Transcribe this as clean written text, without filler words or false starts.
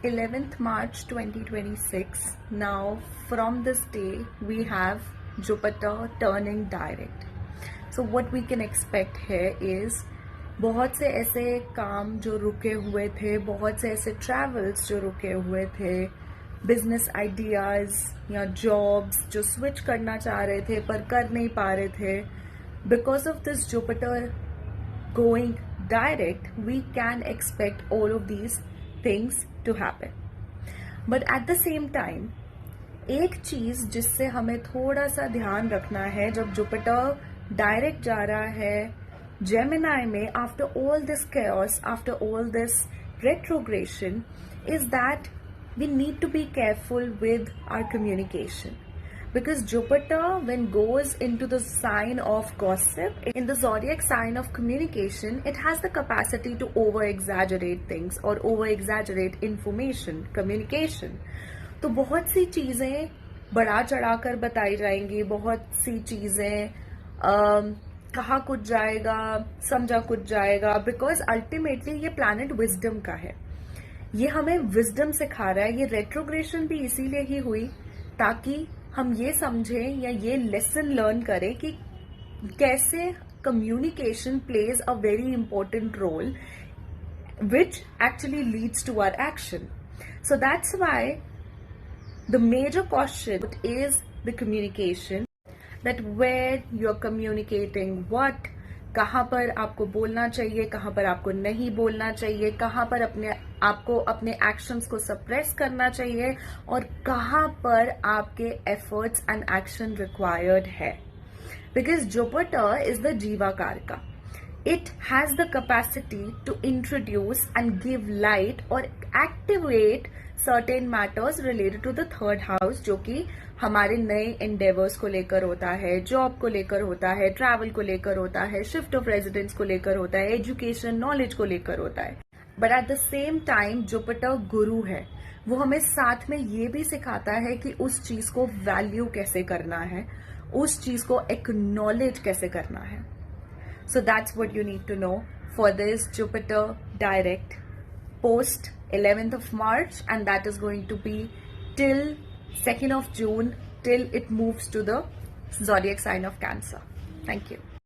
11th March 2026. Now from this day we have Jupiter turning direct. So what we can expect here is बहुत से ऐसे काम जो रुके हुए थे, बहुत से ऐसे ट्रैवल्स जो रुके हुए थे, बिजनेस आइडियाज या जॉब्स जो स्विच करना चाह रहे थे पर कर नहीं पा रहे थे, because of this Jupiter going direct, we can expect all of these things to happen. But at the same time, एक चीज जिससे हमें थोड़ा सा ध्यान रखना है जब जुपिटर डायरेक्ट जा रहा है जेमिनाई में, after all this chaos, after all this retrogression, is that we need to be careful with our communication. Because Jupiter, when goes into the sign of gossip, in the zodiac sign of communication, it has the capacity to over-exaggerate things or over-exaggerate information, communication. तो बहुत सी चीजें बढ़ा चढ़ाकर बताई जाएंगी, बहुत सी चीजें कहा कुछ जाएगा, समझा कुछ जाएगा, बिकॉज अल्टीमेटली ये प्लैनेट विजडम का है, ये हमें विजडम सिखा रहा है. ये रेट्रोग्रेशन भी इसीलिए ही हुई ताकि हम ये समझें या ये लेसन लर्न करें कि कैसे communication plays a very important role which actually leads to our action. So that's why the major question is the communication, that where you are communicating what, कहाँ पर आपको बोलना चाहिए, कहाँ पर आपको नहीं बोलना चाहिए, कहाँ पर आपको अपने एक्शंस को सप्रेस करना चाहिए और कहाँ पर आपके एफर्ट्स एंड एक्शन रिक्वायर्ड है. Because Jupiter is the jiva karaka. It has the capacity to introduce and give light और activate certain matters related to the third house, जो कि हमारे नए एंडेवर्स को लेकर होता है, जॉब को लेकर होता है, ट्रैवल को लेकर होता है, शिफ्ट ऑफ रेजिडेंस को लेकर होता है, एजुकेशन नॉलेज को लेकर होता है. But at the same time Jupiter गुरु है, वो हमें साथ में ये भी सिखाता है कि उस चीज को वैल्यू कैसे करना है, उस चीज को एक्नॉलेज कैसे करना है. So that's what you need to know for this Jupiter direct post 11th of March, and that is going to be till 2nd of June, till it moves to the zodiac sign of Cancer. Thank you.